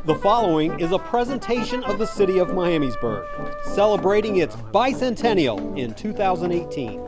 The following is a presentation of the City of Miamisburg, celebrating its bicentennial in 2018.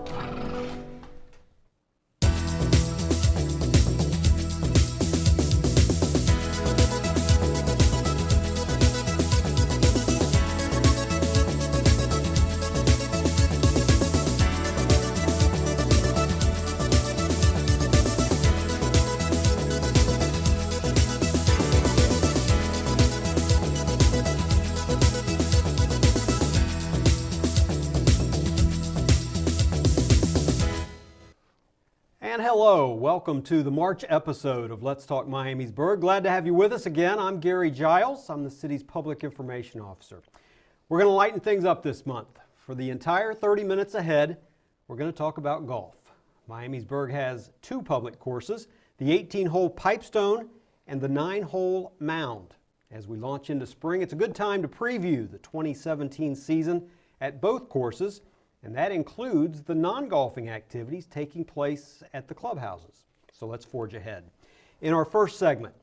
And hello, welcome to the March episode of Let's Talk Miamisburg. Glad to have you with us again. I'm Gary Giles. I'm the city's public information officer. We're going to lighten things up this month. For the entire 30 minutes ahead, we're going to talk about golf. Miamisburg has two public courses, the 18-hole PipeStone and the 9-hole Mound. As we launch into spring, it's a good time to preview the 2017 season at both courses, and that includes the non-golfing activities taking place at the clubhouses. So let's forge ahead. In our first segment,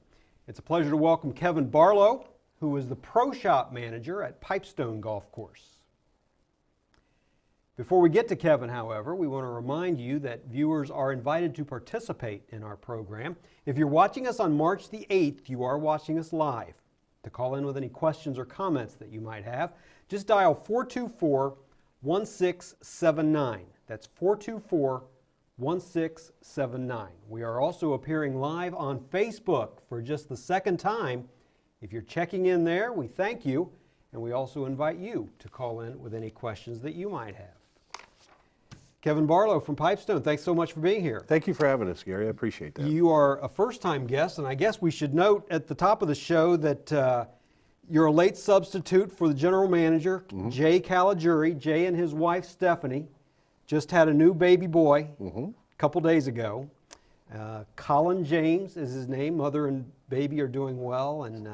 it's a pleasure to welcome Kevin Barlow, who is the Pro Shop Manager at PipeStone Golf Course. Before we get to Kevin, however, we want to remind you that viewers are invited to participate in our program. If you're watching us on March the 8th, you are watching us live. To call in with any questions or comments that you might have, just dial 424-1679. That's 424-1679. We are also appearing live on Facebook for just the second time. If you're checking in there, we thank you, and we also invite you to call in with any questions that you might have. Kevin Barlow from PipeStone, thanks so much for being here. Thank you for having us, Gary. I appreciate that. You are a first-time guest, and I guess we should note at the top of the show that you're a late substitute for the general manager, Jay Caligiuri. Jay and his wife, Stephanie, just had a new baby boy a couple days ago. Colin James is his name. Mother and baby are doing well, and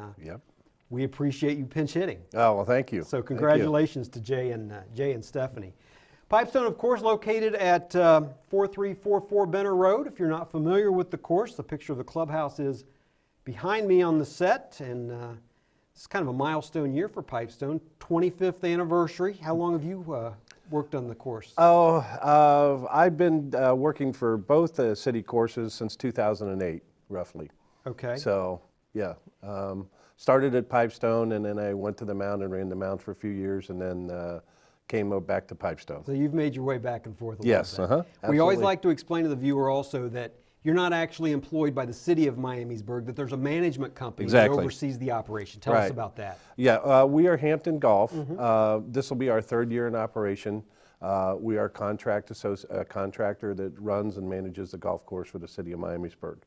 we appreciate you pinch hitting. Oh, well, thank you. So congratulations to Jay and Stephanie. PipeStone, of course, located at 4344 Benner Road. If you're not familiar with the course, the picture of the clubhouse is behind me on the set, and it's kind of a milestone year for PipeStone, 25th anniversary. How long have you worked on the course? I've been working for both the city courses since 2008, roughly. Okay. So, yeah. Started at PipeStone, and then I went to the Mound and ran the Mound for a few years, and then came back to PipeStone. So you've made your way back and forth a yes, little bit. Absolutely. We always like to explain to the viewer also that you're not actually employed by the city of Miamisburg, that there's a management company that oversees the operation. Tell us about that. Yeah, we are Hampton Golf. This will be our third year in operation. We are a contractor that runs and manages the golf course for the city of Miamisburg.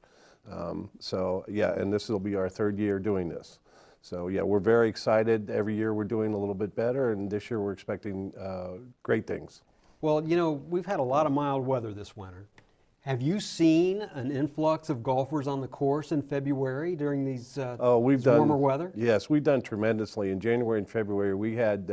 And this will be our third year doing this. So yeah, we're very excited. Every year we're doing a little bit better, and this year we're expecting great things. Well, you know, we've had a lot of mild weather this winter. Have you seen an influx of golfers on the course in February during these warmer weather? Yes, we've done tremendously. In January and February, we had,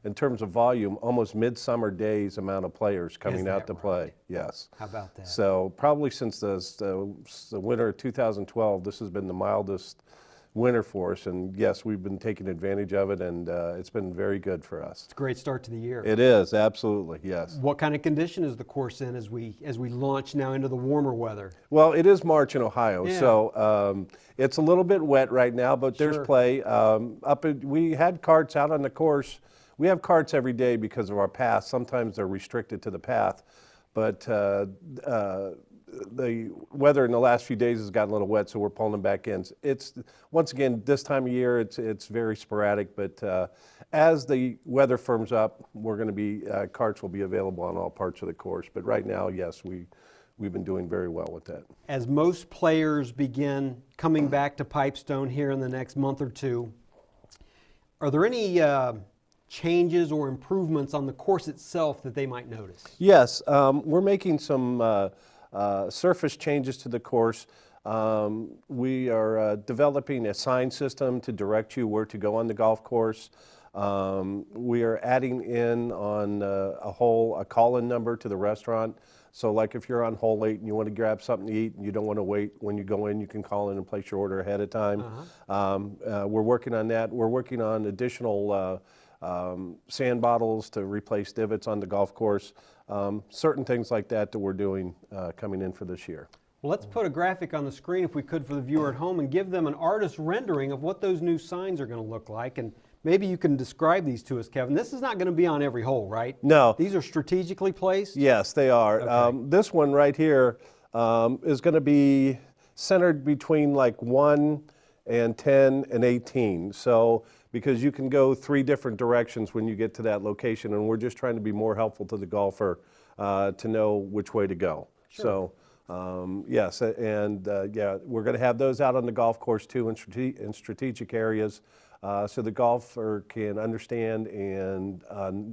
in terms of volume, almost midsummer days amount of players coming out to play. Yes. How about that? So probably since the winter of 2012, this has been the mildest winter for us, and yes, we've been taking advantage of it, and it's been very good for us. It's a great start to the year. It is, absolutely, yes. What kind of condition is the course in as we launch now into the warmer weather? Well, it is March in Ohio, so it's a little bit wet right now, but there's play. We had carts out on the course. We have carts every day because of our path. Sometimes they're restricted to the path, but the weather in the last few days has gotten a little wet, so we're pulling them back in. It's once again, this time of year, it's very sporadic, but as the weather firms up, we're going to be carts will be available on all parts of the course. But right now, yes, we've been doing very well with that. As most players begin coming back to PipeStone here in the next month or two, are there any changes or improvements on the course itself that they might notice? Yes, we're making some surface changes to the course. We are developing a sign system to direct you where to go on the golf course. We are adding in on a call-in number to the restaurant So like if you're on hole 8 and you want to grab something to eat and you don't want to wait, when you go in, you can call in and place your order ahead of time. We're working on that. We're working on additional sand bottles to replace divots on the golf course. Certain things like that we're doing coming in for this year. Well, let's put a graphic on the screen, if we could, for the viewer at home and give them an artist rendering of what those new signs are going to look like. And maybe you can describe these to us, Kevin. This is not going to be on every hole, right? No. These are strategically placed? Yes, they are. Okay. This one right here is going to be centered between like 1 and 10 and 18. So because you can go 3 different directions when you get to that location, and we're just trying to be more helpful to the golfer to know which way to go. Sure. So yes, and yeah, we're going to have those out on the golf course too in strategic areas so the golfer can understand and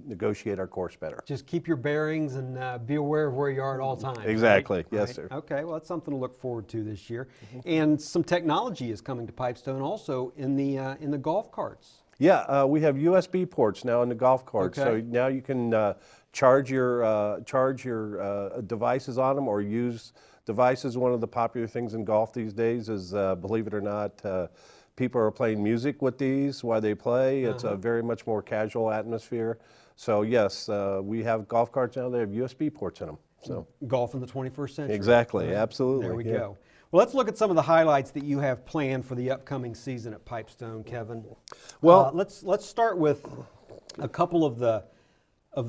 negotiate our course better. Just keep your bearings and be aware of where you are at all times. Exactly. Right? Yes, Right. sir. Okay, well, that's something to look forward to this year. And some technology is coming to PipeStone also in the golf carts. Yeah, we have USB ports now in the golf carts, so Okay. now you can charge your devices on them or use devices. One of the popular things in golf these days is, believe it or not, people are playing music with these while they play. It's a very much more casual atmosphere. So yes, we have golf carts now that have USB ports in them. So Golf in the 21st century. exactly, Right. absolutely. There we yeah. go. Well, let's look at some of the highlights that you have planned for the upcoming season at PipeStone, Kevin. Well- let's start with a couple of the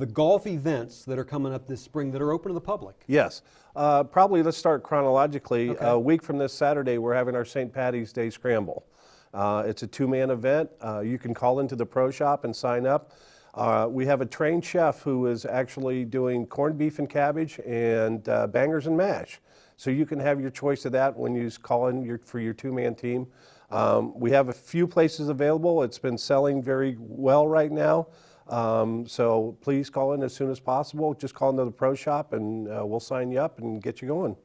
golf events that are coming up this spring that are open to the public. Yes. Probably let's start chronologically. Okay. A week from this Saturday, we're having our St. Patty's Day Scramble. It's a 2-man event. You can call into the pro shop and sign up. We have a trained chef who is actually doing corned beef and cabbage and bangers and mash. So you can have your choice of that when you call in for your 2-man team. We have a few places available. It's been selling very well right now. So please call in as soon as possible. Just call into the pro shop and we'll sign you up and get you going.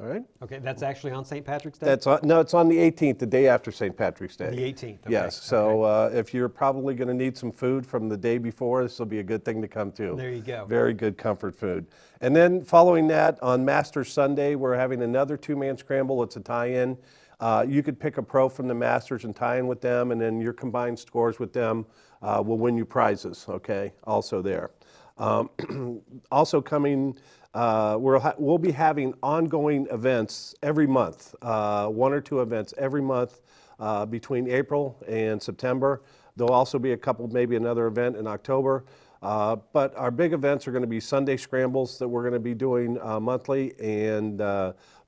All right? Okay, that's actually on St. Patrick's Day? No, it's on the 18th, the day after St. Patrick's Day. The 18th, okay. Yes, so if you're probably going to need some food from the day before, this will be a good thing to come to. There you go. Very good comfort food. And then following that, on Masters Sunday, we're having another 2-man scramble. It's a tie-in. You could pick a pro from the Masters and tie in with them, and then your combined scores with them will win you prizes, okay, also there. Also coming, we'll be having ongoing events every month, 1 or 2 events every month between April and September. There'll also be a couple, maybe another event in October. But our big events are going to be Sunday scrambles that we're going to be doing monthly, and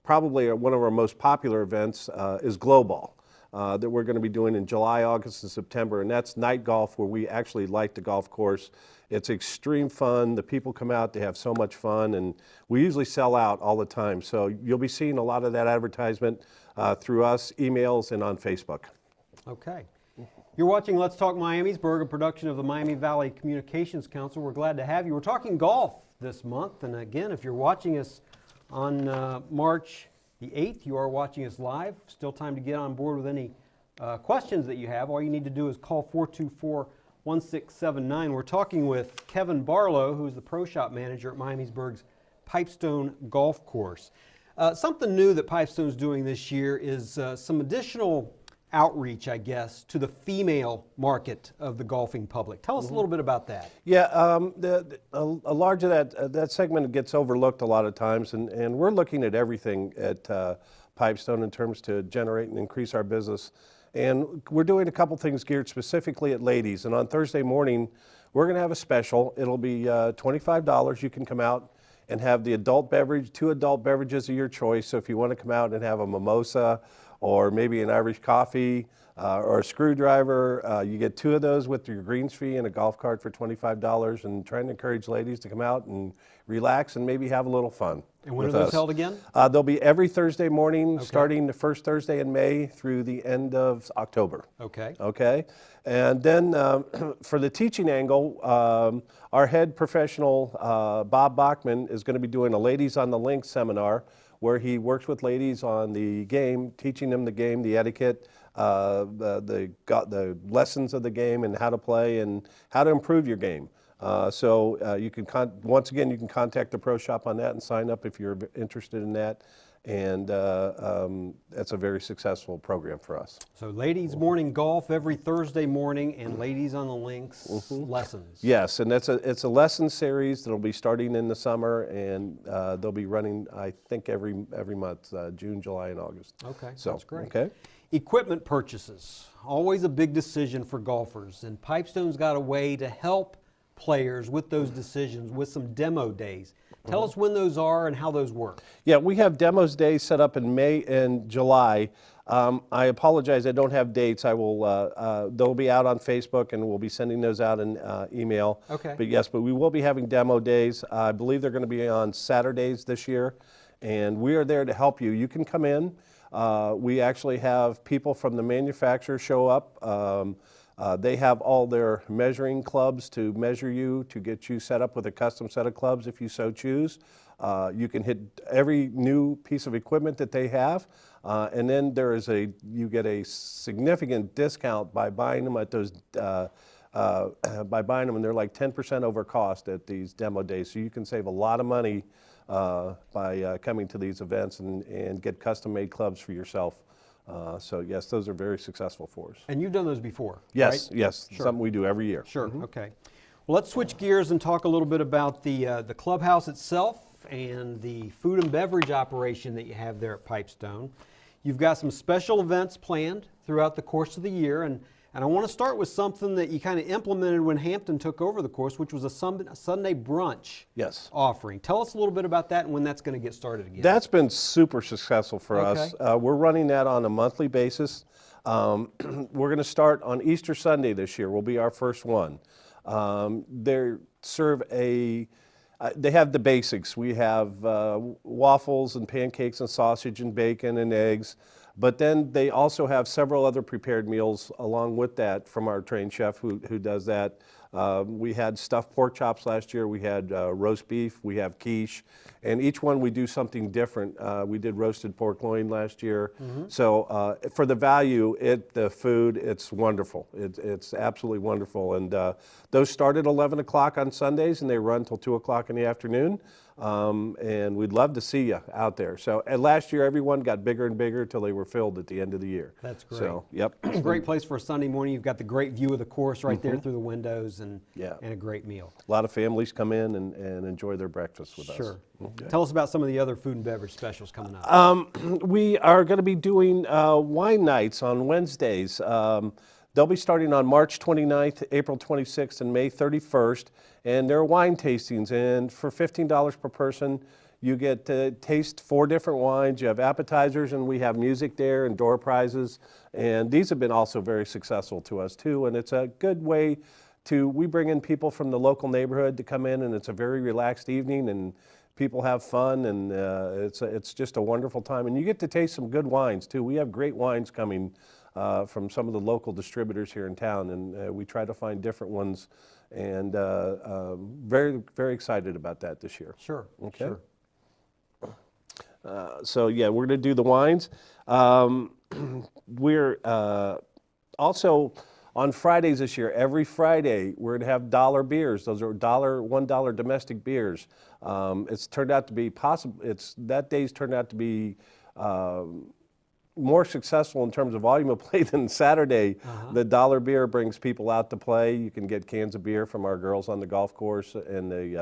probably one of our most popular events is Glow Ball. That we're going to be doing in July, August, and September, and that's night golf where we actually light the golf course. It's extreme fun. The people come out, they have so much fun, and we usually sell out all the time. So you'll be seeing a lot of that advertisement through us, emails, and on Facebook. Okay. You're watching Let's Talk Miamisburg, a production of the Miami Valley Communications Council. We're glad to have you. We're talking golf this month, and again, if you're watching us on March the 8th, you are watching us live. Still time to get on board with any questions that you have. All you need to do is call 424-1679. We're talking with Kevin Barlow, who's the pro shop manager at Miamisburg's PipeStone Golf Course. Something new that PipeStone's doing this year is some additional outreach, I guess, to the female market of the golfing public. Tell us a little bit about that. Yeah, a large of that segment gets overlooked a lot of times, and we're looking at everything at PipeStone in terms to generate and increase our business. And we're doing a couple things geared specifically at ladies. And on Thursday morning, we're going to have a special. It'll be $25. You can come out and have the adult beverage, 2 adult beverages of your choice. So if you want to come out and have a mimosa or maybe an Irish coffee or a screwdriver, you get 2 of those with your greens fee and a golf cart for $25, and trying to encourage ladies to come out and relax and maybe have a little fun. And when are with those us. held again? They'll be every Thursday morning, starting the first Thursday in May through the end of October. Okay. Okay, and then for the teaching angle, our head professional, Bob Bachman, is going to be doing a Ladies on the Links seminar where he works with ladies on the game, teaching them the game, the etiquette, the lessons of the game and how to play and how to improve your game. So you can, once again, you can contact the Pro Shop on that and sign up if you're interested in that. And that's a very successful program for us. So ladies morning golf every Thursday morning and ladies on the links lessons. Yes, and it's a lesson series that'll be starting in the summer, and they'll be running, I think, every month, June, July, and August. Okay, So, that's great. Okay. Equipment purchases, always a big decision for golfers, and Pipestone's got a way to help players with those decisions with some demo days. Tell us when those are and how those work. Yeah, we have demos days set up in May and July. I apologize, I don't have dates. I will. They'll be out on Facebook, and we'll be sending those out in email. Okay. But yes, we will be having demo days. I believe they're going to be on Saturdays this year, and we are there to help you. You can come in. We actually have people from the manufacturer show up. They have all their measuring clubs to measure you, to get you set up with a custom set of clubs if you so choose. You can hit every new piece of equipment that they have, and then you get a significant discount by buying them at those, by buying them, and they're like 10% over cost at these demo days. So you can save a lot of money by coming to these events and get custom-made clubs for yourself. So yes, those are very successful for us. And you've done those before, Yes, right? yes, Sure. something we do every year. Sure, okay. Well, let's switch gears and talk a little bit about the clubhouse itself and the food and beverage operation that you have there at Pipestone. You've got some special events planned throughout the course of the year, and I want to start with something that you kind of implemented when Hampton took over the course, which was a Sunday brunch Yes. offering. Tell us a little bit about that and when that's going to get started again. That's been super successful for us. Okay. We're running that on a monthly basis. We're going to start on Easter Sunday this year. Will be our first one. They have the basics. We have waffles and pancakes and sausage and bacon and eggs. But then they also have several other prepared meals along with that from our trained chef who does that. We had stuffed pork chops last year. We had roast beef. We have quiche. And each one we do something different. We did roasted pork loin last year. So for the value, the food, it's wonderful. It's absolutely wonderful. And those start at 11 o'clock on Sundays, and they run till 2 o'clock in the afternoon. And we'd love to see you out there. So last year, everyone got bigger and bigger till they were filled at the end of the year. That's great. So, yep. Great place for a Sunday morning. You've got the great view of the course right there through the windows and a great meal. A lot of families come in and enjoy their breakfast with us. Sure. Okay. Tell us about some of the other food and beverage specials coming up. We are going to be doing wine nights on Wednesdays. They'll be starting on March 29th, April 26th, and May 31st. And they're wine tastings. And for $15 per person, you get to taste 4 different wines. You have appetizers, and we have music there and door prizes. And these have been also very successful to us, too. And it's a good way we bring in people from the local neighborhood to come in, and it's a very relaxed evening, and people have fun, and it's just a wonderful time. And you get to taste some good wines, too. We have great wines coming from some of the local distributors here in town, and we try to find different ones, and very, very excited about that this year. Sure. Okay. Sure. So yeah, we're going to do the wines. We're also on Fridays this year. Every Friday, we're going to have dollar beers. Those are $1 domestic beers. It's turned out to be possible. That day's turned out to be more successful in terms of volume of play than Saturday. The dollar beer brings people out to play. You can get cans of beer from our girls on the golf course and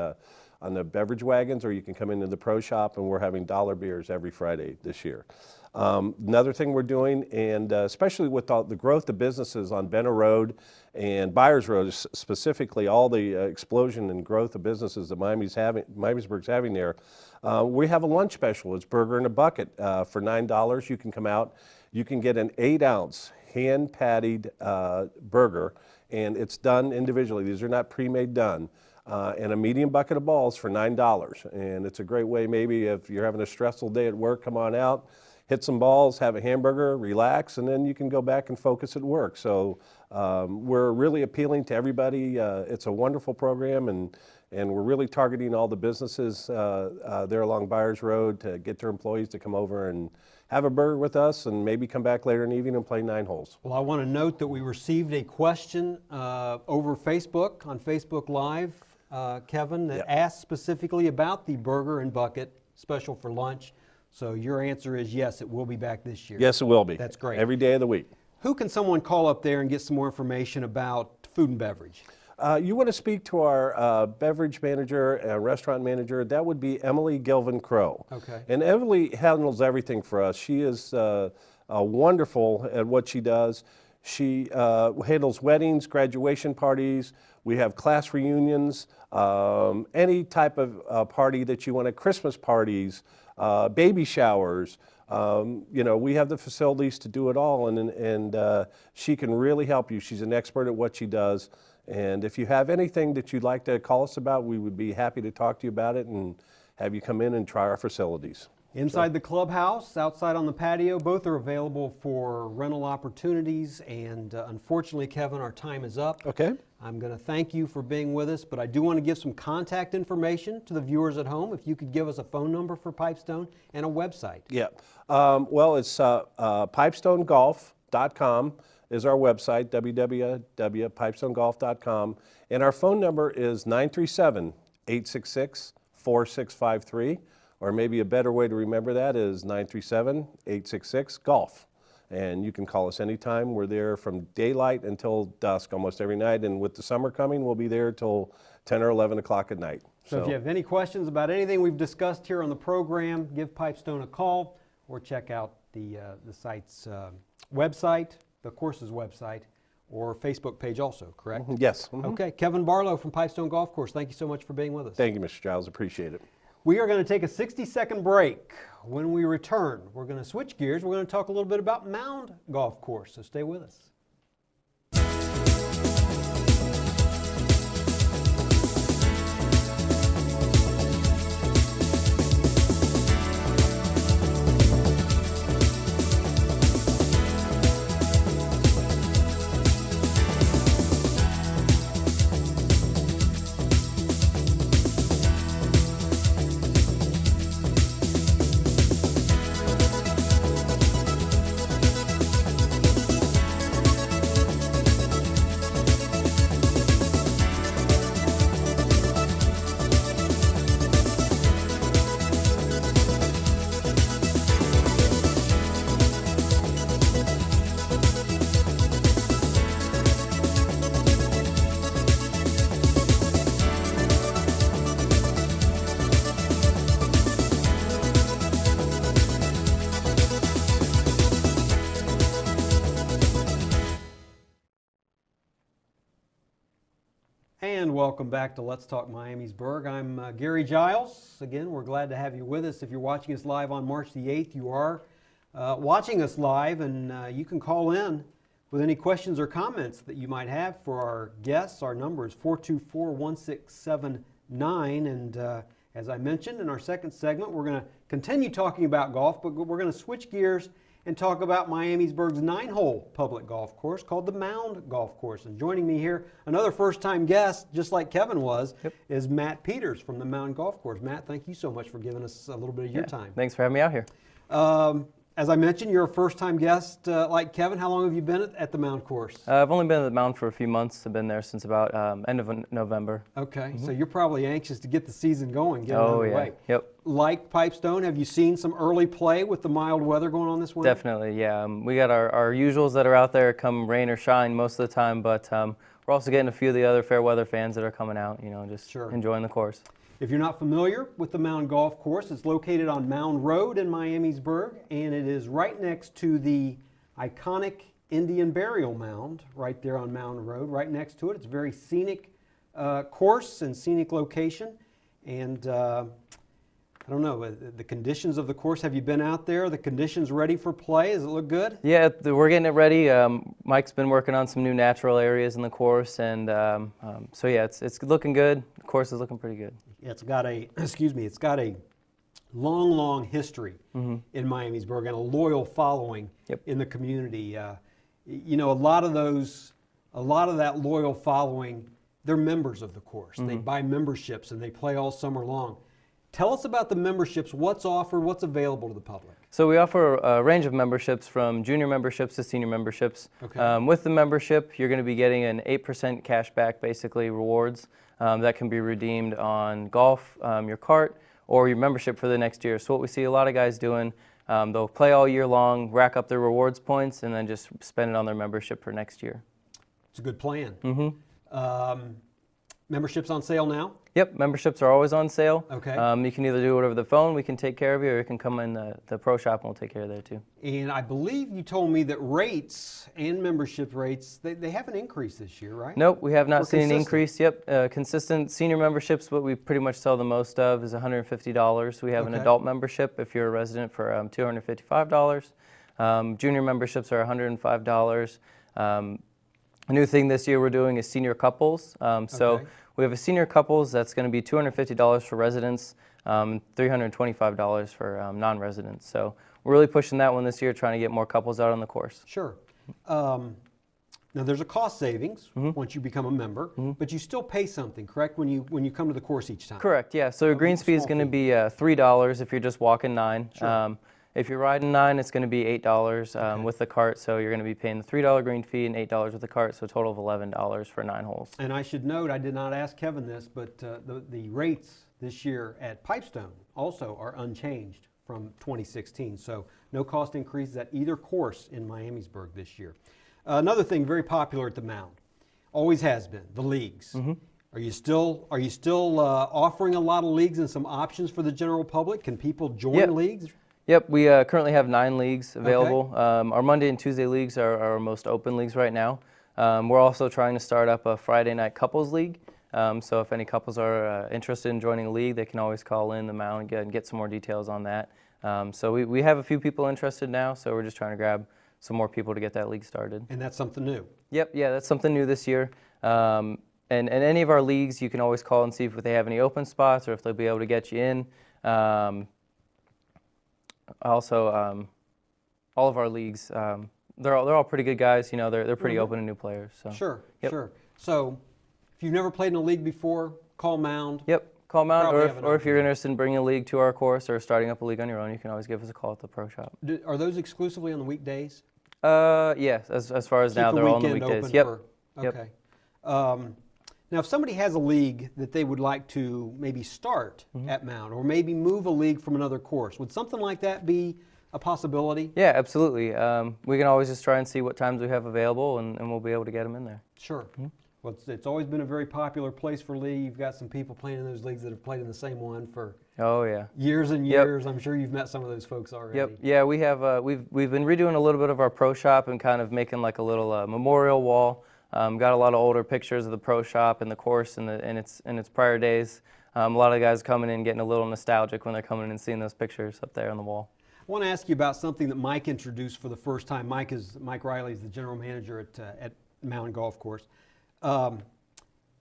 on the beverage wagons, or you can come into the pro shop, and we're having dollar beers every Friday this year. Another thing we're doing, and especially with all the growth of businesses on Benner Road and Byers Road, specifically all the explosion and growth of businesses that Miamisburg's having there, we have a lunch special. It's burger in a bucket for $9. You can come out. You can get an 8-ounce hand-pattied burger, and it's done individually. These are not pre-made done. And a medium bucket of balls for $9. And it's a great way, maybe if you're having a stressful day at work, come on out, hit some balls, have a hamburger, relax, and then you can go back and focus at work. So we're really appealing to everybody. It's a wonderful program, and we're really targeting all the businesses there along Byers Road to get their employees to come over and have a burger with us, and maybe come back later in the evening and play 9 holes. Well, I want to note that we received a question over Facebook, on Facebook Live, Kevin, that Yep. asked specifically about the burger and bucket special for lunch. So your answer is yes, it will be back this year. Yes, it will be. That's great. Every day of the week. Who can someone call up there and get some more information about food and beverage? You want to speak to our beverage manager and restaurant manager, that would be Emily Gilvin Crow. Okay. And Emily handles everything for us. She is wonderful at what she does. She handles weddings, graduation parties. We have class reunions, any type of party that you want, Christmas parties, baby showers. We have the facilities to do it all, and she can really help you. She's an expert at what she does. And if you have anything that you'd like to call us about, we would be happy to talk to you about it and have you come in and try our facilities. Inside the clubhouse, outside on the patio, both are available for rental opportunities. And unfortunately, Kevin, our time is up. Okay. I'm going to thank you for being with us, but I do want to give some contact information to the viewers at home. If you could give us a phone number for Pipestone and a website. Yeah. Well, it's pipestonegolf.com is our website, www.pipestonegolf.com. And our phone number is 937-866-4653. Or maybe a better way to remember that is 937-866-GOLF. And you can call us anytime. We're there from daylight until dusk almost every night. And with the summer coming, we'll be there till 10 or 11 o'clock at night. So if you have any questions about anything we've discussed here on the program, give Pipestone a call or check out the site's website, the course's website, or Facebook page also, correct? Yes. Mhm. Okay, Kevin Barlow from Pipestone Golf Course, thank you so much for being with us. Thank you, Mr. Giles. Appreciate it. We are going to take a 60-second break. When we return, we're going to switch gears. We're going to talk a little bit about Mound Golf Course, so stay with us. And welcome back to Let's Talk Miamisburg. I'm Gary Giles. Again, we're glad to have you with us. If you're watching us live on March the 8th, you are watching us live, and you can call in with any questions or comments that you might have for our guests. Our number is 424-1679, and as I mentioned in our second segment, we're going to continue talking about golf, but we're going to switch gears and talk about Miamisburg's 9-hole public golf course called the Mound Golf Course. And joining me here, another first-time guest, just like Kevin was, is Matt Peters from the Mound Golf Course. Matt, thank you so much for giving us a little bit of your time. Thanks for having me out here. As I mentioned, you're a first-time guest like Kevin. How long have you been at the Mound course? I've only been at the Mound for a few months. I've been there since about end of November. Okay, so you're probably anxious to get the season going, get it Oh, underway. yeah. Yep. Like Pipestone, have you seen some early play with the mild weather going on this winter? Definitely, yeah. We got our usuals that are out there come rain or shine most of the time, but we're also getting a few of the other fair weather fans that are coming out, just enjoying the course. If you're not familiar with the Mound Golf Course, it's located on Mound Road in Miamisburg, and it is right next to the iconic Indian burial mound right there on Mound Road, right next to it. It's a very scenic course and scenic location, and I don't know, the conditions of the course, have you been out there? The conditions ready for play? Does it look good? Yeah, we're getting it ready. Mike's been working on some new natural areas in the course, and so yeah, it's looking good. The course is looking pretty good. It's got a, it's got a long history in Miamisburg and a loyal following in the community. A lot of that loyal following, they're members of the course. They buy memberships and they play all summer long. Tell us about the memberships, what's offered, what's available to the public. So we offer a range of memberships from junior memberships to senior memberships. Okay. With the membership, you're going to be getting an 8% cash back, basically rewards, that can be redeemed on golf, your cart, or your membership for the next year. So what we see a lot of guys doing, they'll play all year long, rack up their rewards points, and then just spend it on their membership for next year. It's a good plan. Memberships on sale now? Yep, memberships are always on sale. Okay. You can either do it over the phone, we can take care of you, or you can come in the pro shop and we'll take care of that too. And I believe you told me that rates and membership rates, they haven't increased this year, right? Nope, we have not We're seen an consistent. increase. Yep, consistent senior memberships, what we pretty much sell the most of is $150. We have an Okay. adult membership if you're a resident for $255. Junior memberships are $105. A new thing this year we're doing is senior couples. So Okay. we have a senior couples that's going to be $250 for residents, $325 for non-residents. So we're really pushing that one this year, trying to get more couples out on the course. Sure. Now there's a cost savings once you become a member, but you still pay something, correct? When you come to the course each time. Correct, yeah. So your greens fee is small going to fee. be $3 if you're just walking 9. Sure. If you're riding 9, it's going to be $8 with the cart. So you're going to be paying the $3 green fee and $8 with the cart, so a total of $11 for 9 holes. And I should note, I did not ask Kevin this, but the rates this year at PipeStone also are unchanged from 2016. So no cost increases at either course in Miamisburg this year. Another thing very popular at the Mound, always has been, the leagues. Are you still offering a lot of leagues and some options for the general public? Can people join Yep. leagues? Yep, we currently have 9 leagues available. Our Monday and Tuesday leagues are our most open leagues right now. We're also trying to start up a Friday night couples league. So if any couples are interested in joining a league, they can always call in the Mound and get some more details on that. So we have a few people interested now, so we're just trying to grab some more people to get that league started. And that's something new. Yep, yeah, that's something new this year. And any of our leagues, you can always call and see if they have any open spots or if they'll be able to get you in. Also, all of our leagues, they're all pretty good guys. You know, they're pretty open to new players. So. Sure, Yep. sure. So if you've never played in a league before, call Mound. Yep, call them out, Probably or have an if you're opening. interested in bringing a league to our course or starting up a league on your own, you can always give us a call at the pro shop. Are those exclusively on the weekdays? Yes, as far as now, Keep they're all on the weekend weekdays. open Yep. for- Yep. Okay. Now, if somebody has a league that they would like to maybe start at Mound or maybe move a league from another course, would something like that be a possibility? Yeah, absolutely. We can always just try and see what times we have available, and we'll be able to get them in there. Sure. Well, it's always been a very popular place for league. You've got some people playing in those leagues that have played in the same one for Oh yeah. years and Yep. years. I'm sure you've met some of those folks already. Yep. Yeah, we have. We've been redoing a little bit of our pro shop and kind of making like a little memorial wall. Got a lot of older pictures of the pro shop and the course in its prior days. A lot of guys coming in getting a little nostalgic when they're coming in and seeing those pictures up there on the wall. I want to ask you about something that Mike introduced for the first time. Mike Riley is the general manager at Mound Golf Course.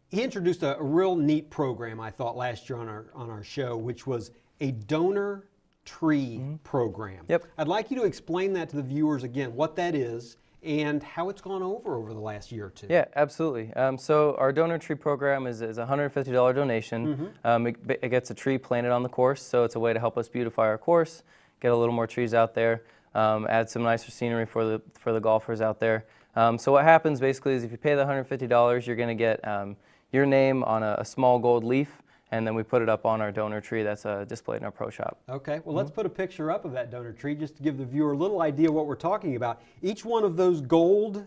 He introduced a real neat program, I thought, last year on our show, which was a donor tree program. Yep. I'd like you to explain that to the viewers again, what that is and how it's gone over the last year or two. Yeah, absolutely. So our donor tree program is a $150 donation. It gets a tree planted on the course, so it's a way to help us beautify our course, get a little more trees out there, add some nicer scenery for the golfers out there. So what happens basically is if you pay the $150, you're going to get your name on a small gold leaf, and then we put it up on our donor tree that's displayed in our pro shop. Okay, well, let's put a picture up of that donor tree just to give the viewer a little idea what we're talking about. Each one of those gold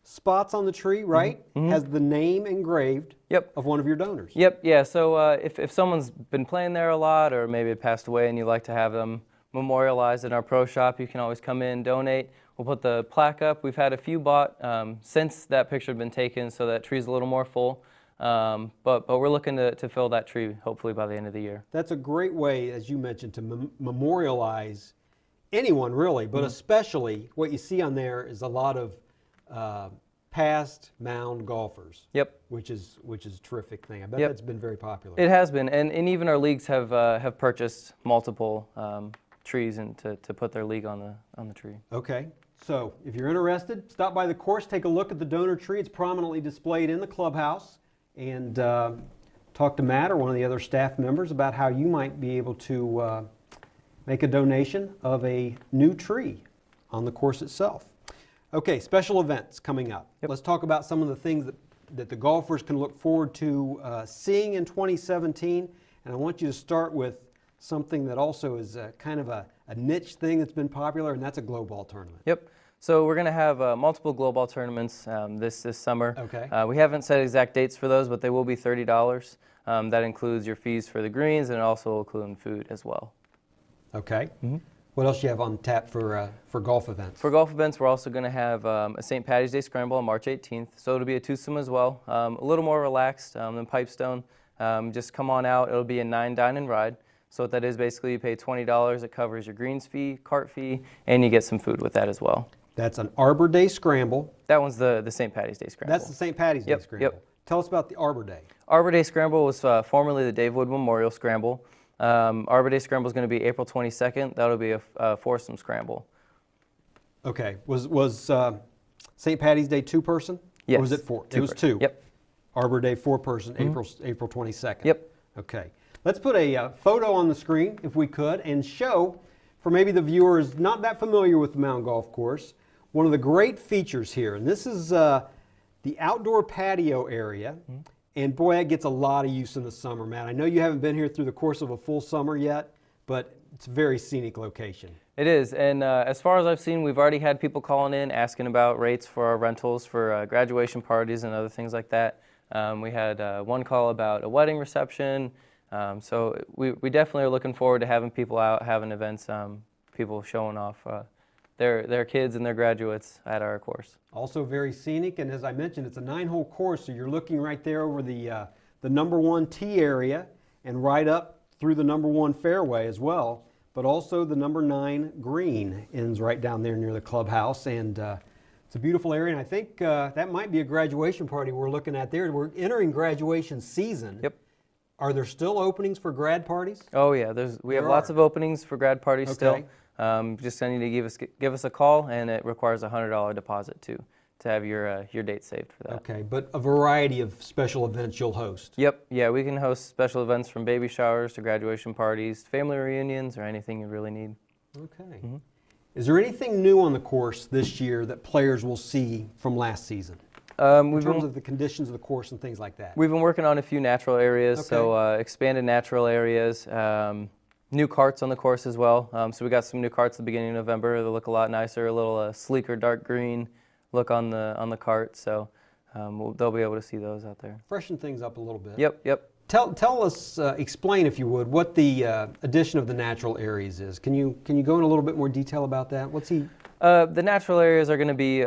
spots on the tree, right, has the name engraved Yep. of one of your donors. Yep, yeah, so if someone's been playing there a lot or maybe it passed away and you'd like to have them memorialized in our pro shop, you can always come in, donate. We'll put the plaque up. We've had a few bought since that picture had been taken, so that tree's a little more full. But we're looking to fill that tree hopefully by the end of the year. That's a great way, as you mentioned, to memorialize anyone really, but especially what you see on there is a lot of past Mound golfers. Yep. Which is a terrific thing. I bet Yep. that's been very popular. It has been, and even our leagues have purchased multiple trees and to put their league on the tree. Okay, so if you're interested, stop by the course, take a look at the donor tree. It's prominently displayed in the clubhouse, and talk to Matt or one of the other staff members about how you might be able to make a donation of a new tree on the course itself. Okay, special events coming up. Yep. Let's talk about some of the things that the golfers can look forward to seeing in 2017. And I want you to start with something that also is kind of a niche thing that's been popular, and that's a glow ball tournament. Yep. So we're going to have multiple glow ball tournaments this summer. Okay. We haven't set exact dates for those, but they will be $30. That includes your fees for the greens, and it also will include food as well. Okay. What else do you have on tap for golf events? For golf events, we're also going to have a St. Patty's Day Scramble on March 18th. So it'll be a twosome as well, a little more relaxed than PipeStone. Just come on out. It'll be a 9 dine and ride. So what that is, basically you pay $20. It covers your greens fee, cart fee, and you get some food with that as well. That's an Arbor Day Scramble. That one's the St. Patty's Day Scramble. That's the St. Patty's Day Scramble. Yep. Tell us about the Arbor Day. Arbor Day Scramble was formerly the Dave Wood Memorial Scramble. Arbor Day Scramble is going to be April 22nd. That'll be a foursome scramble. Okay. Was St. Patty's Day 2-person? Yes. Or was it 4? It was 2-person. 2. Yep. Arbor Day 4-person, April 22nd. Yep. Okay. Let's put a photo on the screen, if we could, and show, for maybe the viewers not that familiar with the Mound Golf Course, one of the great features here. And this is the outdoor patio area. And boy, that gets a lot of use in the summer, Matt. I know you haven't been here through the course of a full summer yet, but it's a very scenic location. It is, and as far as I've seen, we've already had people calling in asking about rates for our rentals for graduation parties and other things like that. We had one call about a wedding reception, so we definitely are looking forward to having people out, having events, people showing off their kids and their graduates at our course. Also very scenic, and as I mentioned, it's a 9-hole course, so you're looking right there over the number 1 tee area and right up through the number 1 fairway as well, but also the number 9 green ends right down there near the clubhouse, and it's a beautiful area, and I think that might be a graduation party we're looking at there. We're entering graduation season. Yep. Are there still openings for grad parties? Oh yeah, we have lots of openings for grad parties still. Okay. Just need to give us a call, and it requires a $100 deposit to have your date saved for that. Okay, but a variety of special events you'll host. Yep, yeah, we can host special events from baby showers to graduation parties, family reunions, or anything you really need. Okay. Is there anything new on the course this year that players will see from last season? In terms of the conditions of the course and things like that? We've been working on a few natural areas, Okay. so expanded natural areas. New carts on the course as well. So we got some new carts at the beginning of November. They look a lot nicer, a little sleeker, dark green look on the cart. So they'll be able to see those out there. Freshen things up a little bit. Yep. Tell us, explain if you would, what the addition of the natural areas is. Can you go in a little bit more detail about that? The natural areas are going to be.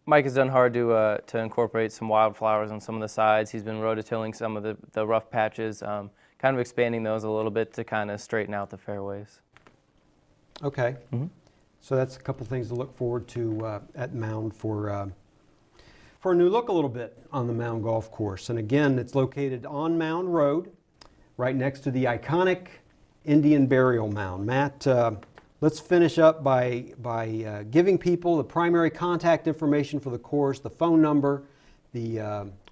Mike has done hard to incorporate some wildflowers on some of the sides. He's been rototilling some of the rough patches. Kind of expanding those a little bit to kind of straighten out the fairways. Okay. So that's a couple things to look forward to at Mound for a new look a little bit on the Mound Golf Course. And again, it's located on Mound Road, right next to the iconic Indian burial mound. Matt, let's finish up by giving people the primary contact information for the course, the phone number, the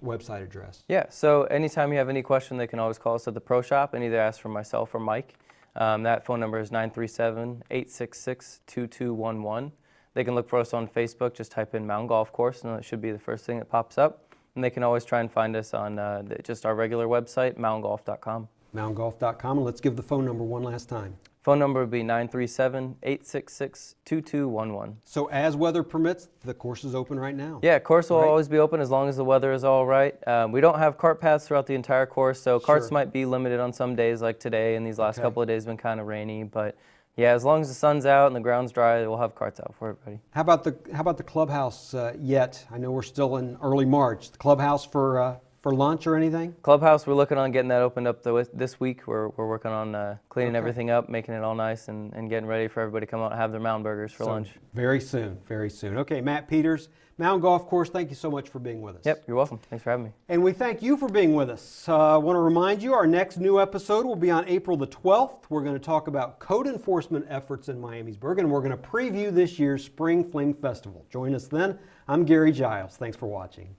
website address. Yeah, so anytime you have any question, they can always call us at the Pro Shop and either ask for myself or Mike. That phone number is 937-866-2211. They can look for us on Facebook, just type in Mound Golf Course, and it should be the first thing that pops up. And they can always try and find us on just our regular website, moundgolf.com. Moundgolf.com, and let's give the phone number one last time. Phone number would be 937-866-2211. So as weather permits, the course is open right now. Yeah, course will Right. always be open as long as the weather is all right. We don't have cart paths throughout the entire course, so carts Sure. might be limited on some days like today, and these last Okay. couple of days have been kind of rainy. But yeah, as long as the sun's out and the ground's dry, we'll have carts out for everybody. How about the clubhouse yet? I know we're still in early March. The clubhouse for lunch or anything? Clubhouse, we're looking on getting that opened up this week. We're working on cleaning Okay. everything up, making it all nice, and getting ready for everybody to come out and have their mound burgers for So, lunch. Very soon, very soon. Okay, Matt Peters, Mound Golf Course, thank you so much for being with us. Yep, you're welcome. Thanks for having me. And we thank you for being with us. I want to remind you our next new episode will be on April the 12th. We're going to talk about code enforcement efforts in Miamisburg, and we're going to preview this year's Spring Fling Festival. Join us then. I'm Gary Giles. Thanks for watching.